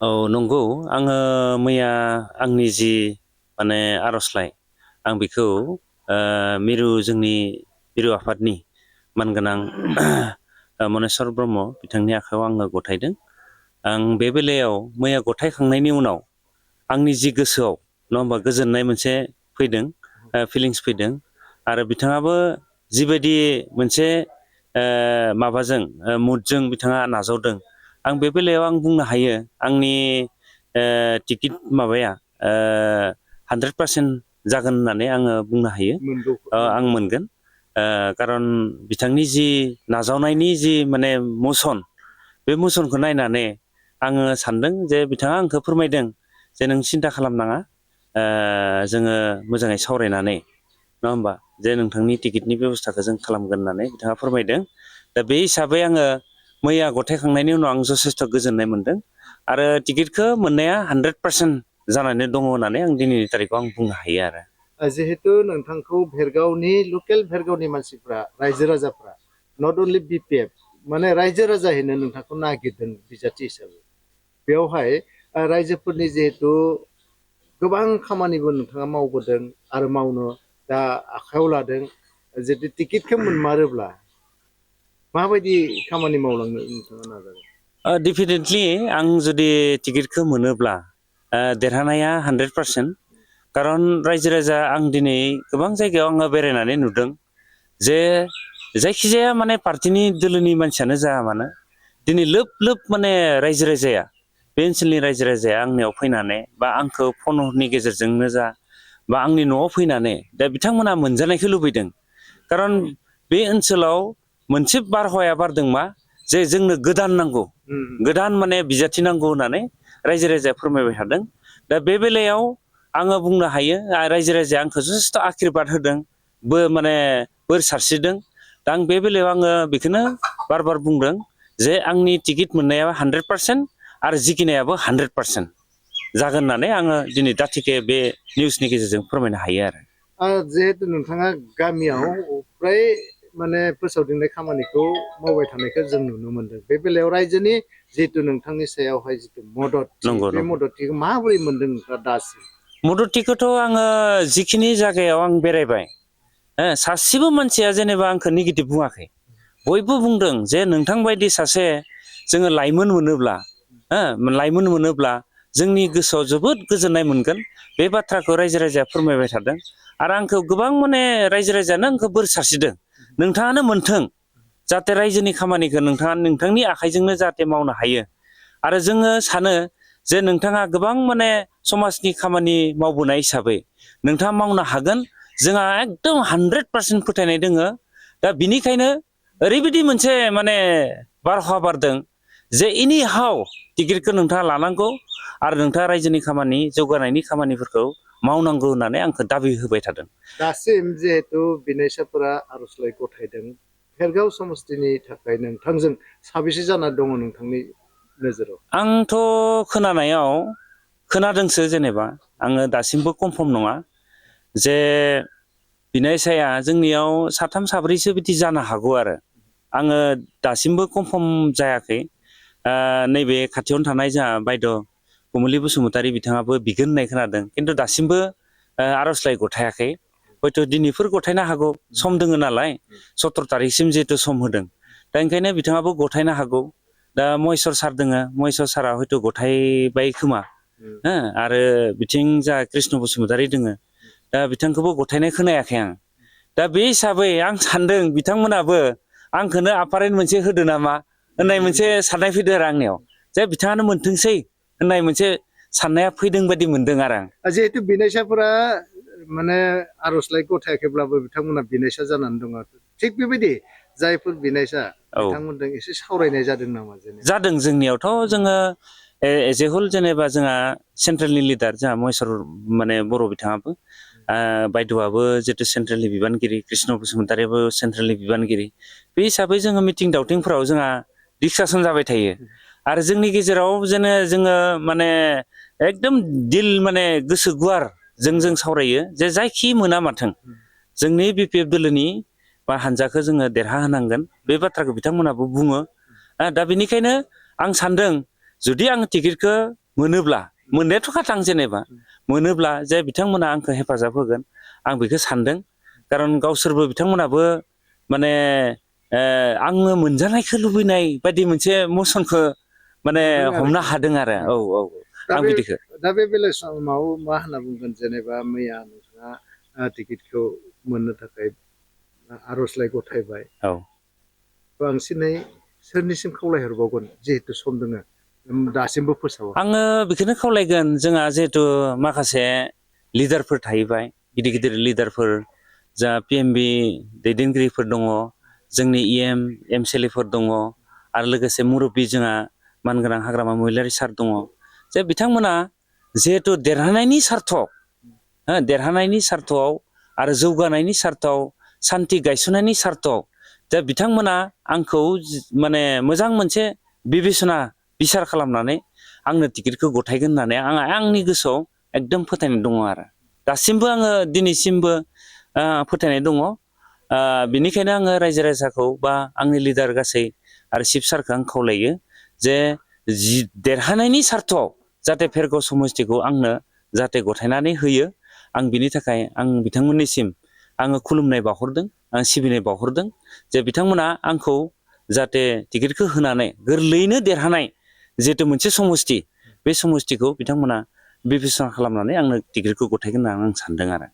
औ नंगौ आङो मैया आंनि जि माने आर'जलाइ आं बेखौ जोंनि मिरु आफादनि मानगोनां मनेस्वर ब्रह्म बिथांनि आखायाव आङो गथायदों। आं बे बेलायाव मैया गथायखांनायनि उनाव आंनि जि गोसोआव नङा होमबा गोजोननाय मोनसे फैदों, फिलिंस फैदों आरो बिथाङाबो जिबायदि मोनसे माबाजों मुडजों बिथाङा नाजावदों आं बे बेलायाव आं बुंनो हायो आंनि टिकेट माबाया 100% जागोन होननानै आङो बुंनो हायो। आं मोनगोन खारन बिथांनि जि नाजावनायनि जि माने मसन बे मसनखौ नायनानै आङो सानदों जे बिथाङा आंखौ फोरमायदों जे नों सिन्था खालामनाङा, जोङो मोजाङै सावरायनानै नङा होमबा जे नोंथांनि टिकेटनि बेब'स्थाखौ जों खालामगोन होननानै बिथाङा फोरमायदों। दा बे हिसाबै आङो मैया गथायखांनायनि उनाव आं जथेस्थ' गोजोननाय मोनदों आरो टिकेटखौ मोननाया 100% जानानै दङ होननानै आं दिनैनि थारिखआव आं बुंनो हायो आरो। जिहेतु नोंथांखौ भेरगावनि लकेल भेरगावनि मानसिफ्रा रायजो राजाफ्रा नट अनलि बिपिएफ माने रायजो राजायैनो नोंथांखौ नागिरदों बिजाथि हिसाबै। बेवहाय रायजोफोरनि जिहेतु गोबां खामानिबो नोंथाङा मावबोदों आरो मावनो दा आखायाव लादों, जुदि टिकेटखौ मोनमारोब्ला माबायदि खामानि मावलांनो नोंथाङा नाजागोन? डेफिनेटलि आं जुदि टिकेटखौ मोनोब्ला देरहानाया 100%। खारन रायजो राजा आं दिनै गोबां जायगायाव आङो बेरायनानै नुदों जे जायखिजाया माने पार्टिनि दोलोनि मानसियानो जाया मानो दिनै लोब लोब माने रायजो राजाया बे ओनसोलनि रायजो राजाया आंनियाव फैनानै बा आंखौ फननि गेजेरजोंनो जा बा आंनि न'आव फैनानै दा बिथांमोना मोनजानायखौ लुबैदों। खारन बे ओनसोलाव मोनसे बारहावाया बारदों मा जे जोंनो गोदान नांगौ, गोदान माने बिजाथि नांगौ होननानै रायजो राजाया फोरमायबाय थादों। दा बे बेलायाव आङो बुंनो हायो रायजो राजाया आंखौ जथेस्थ' आशिरबाद होदों, माने बोर सारस्रिदों। दा आं बे बेलायाव आङो बेखौनो बार बार बुंदों जे आंनि टिकेट मोननाया 100% आरो जिखिनायाबो 100% जागोन होननानै आङो दिनै दाथिके बे निउसनि गेजेरजों फोरमायनो हायो आरो। जिहेतु नोंथाङा गामियाव फ्राय माने फोसावदिंनाय खामानिखौ मावबाय थानायखौ जों नुनो मोनदों। बे बेलायाव रायजोनि जिहेतु नोंथांनि सायावहाय जिथु मददथि, नंगौ बे नंगौ मददथिखौ माबोरै मोनदों नोंथाङा दासिम? मददथिखौथ' आङो जिखिनि जायगायाव आं बेरायबाय सासेबो मानसिया जेनेबा आंखौ नेगेटिभ बुङाखै। बयबो बुंदों जे नोंथां बायदि सासे जोङो लाइमोन मोनोब्ला लाइमोन मोनोब्ला जोंनि गोसोआव जोबोद गोजोननाय मोनगोन। बे बाथ्राखौ रायजो राजाया फोरमायबाय थादों आरो आंखौ गोबां माने रायजो राजायानो आंखौ बोर सारस्रिदों नोंथाङानो मोनथों, जाहाथे रायजोनि खामानिखौ नोंथाङा नोंथांनि आखाइजोंनो जाहाथे मावनो हायो। आरो जोङो सानो जे नोंथाङा गोबां माने समाजनि खामानि मावबोनाय हिसाबै नोंथाङा मावनो हागोन, जोंहा एकदम 100% फोथायनाय दोङो। दा बिनिखायनो ओरैबायदि मोनसे माने बारहावा बारदों जे एनि हाव टिकेटखौ नोंथाङा लानांगौ आरो नोंथाङा रायजोनि खामानि जौगानायनि खामानिफोरखौ मावनांगौ होननानै आंखौ दाबि होबाय थादों। दासिम जिहेतु बिनायसाफोरा आर'जलाइ गथायदों, भेरगाव समस्तिनि थाखाय नोंथांजों साबेसे जाना दङ नोंथांनि नोजोराव? आंथ' खोनानायाव खोनादोंसो, जेनेबा आङो दासिमबो कनफार्म नङा जे बिनायसाया जोंनियाव साथाम साब्रैसो बिदि जानो हागौ आरो आङो दासिमबो कनफार्म जायाखै। नैबे खाथियावनो थानाय जोंहा बायद' कमलि बसुमतारी बिथाङाबो बिगोन होननाय खोनादों, खिन्थु दासिमबो आर'जलाइ गथायाखै। हयथ' दिनैफोर गथायनो हागौ, सम दोङो नालाय 17 थारिखसिम जिहेथु सम होदों, दा ओंखायनो बिथाङाबो गथायनो हागौ। दा महेस्वर सार दोङो, महेस्वर सारा हयथ' गथायबाय खोमा आरो बिथिं जा कृष्ण बसुमतारी दोङो, दा बिथांखौबो गथायनाय खोनायाखै आं। दा बे हिसाबै आं सानदों बिथांमोनाबो आंखौनो आफारेन्ट मोनसे होदो नामा होननाय मोनसे साननाय फैदों आरो आंनियाव, जे बिथाङानो मोनथोंसै होननाय मोनसे साननाया फैदों बायदि मोनदों आरो आं। जिहेतु बिनायसाफोरा माने आर'जलाइ गथायाखैब्लाबो बिथांमोना बिनायसा जानानै दङ, थिग बेबायदि जायफोर बिनायसा औ बिथांमोनजों एसे सावरायनाय जादों नामा? जेनेबा जादों, जोंनियावथ' जोङो एज ए हल जेनेबा जोंहा सेन्ट्रेलनि लिडार जोंहा महेस्वर माने बर' बिथाङाबो, बायद'आबो जितु सेन्ट्रेलनि बिबानगिरि, कृष्ण बसुमतारियाबो सेन्ट्रेलनि बिबानगिरि, बे हिसाबै जोङो मिथिं दावथिंफोराव जोंहा डिसकासन जाबाय थायो। आरो जोंनि गेजेराव जेने जोङो माने एकदम दिल माने गोसो गुवार जों सावरायो जे जायखि मोना माथों जोंनि बिपिएफ दोलोनि बा हानजाखौ जोङो देरहा होनांगोन, बे बाथ्राखौ बिथांमोनाबो बुङो। दा बेनिखायनो आं सानदों जुदि आं टिकेटखौ मोनोब्ला मोननायाथ' खाथां जेनेबा मोनोब्ला जे बिथांमोना आंखौ हेफाजाब होगोन आं बेखौ सानदों खारन गावसोरबो बिथांमोनाबो माने आङो मोनजानायखौ लुबैनाय बायदि मोनसे मसनखौ माने हमनो हादों आरो औ आं बिदिखौ दा बे बेलायाव समाव मा होनना बुंगोन जेनेबा मैया नोंथाङा टिकेटखौ मोननो थाखाय आर'जलाइ गथायबाय औ बांसिनै सोरनिसिम खावलायहरबावगोन जिहेतु सम दोङो दासिमबो फोसावा आङो बेखौनो खावलायगोन जोंहा जिहेथु माखासे लिडारफोर थाहैबाय गिदिर गिदिर लिडारफोर जा PMB दैदेनगिरिफोर दङ जोंनि एमएलएफोर दङ आरो लोगोसे मुरब्बि जोंहा मानगोनां हाग्रामा महिलारि सार दङ जे बिथांमोना जिहेथु देरहानायनि सार्थआव आरो जौगानायनि सार्थआव सान्थि गायसननायनि सार्थआव दा बिथांमोना आंखौ माने मोजां मोनसे बिसार खालामनानै आंनो टिकेटखौ गथायगोन होननानै आंनि गोसोआव एकदम फोथायनाय दङ आरो दासिमबो आङो दिनैसिमबो फोथायनाय दङ बेनिखायनो आङो रायजो राजाखौ बा आंनि लिडार गासै आरो चिफ सारखौ आं खावलायो जे देरहानायनि सार्थआव जाहाथे भेरगाव समस्तिखौ आंनो जाहाथे गथायनानै होयो आं बिनि थाखाय आं बिथांमोननिसिम आङो खुलुमनाय बावहरदों आं सिबिनाय बावहरदों जे बिथांमोना आंखौ जाहाथे टिकेटखौ होनानै गोरलैयैनो देरहानाय जिहेतु मोनसे समस्ति बे समस्तिखौ बिथांमोना बिबेसना खालामनानै आंनो टिकेटखौ गथायगोन होननानै आं सानदों आरो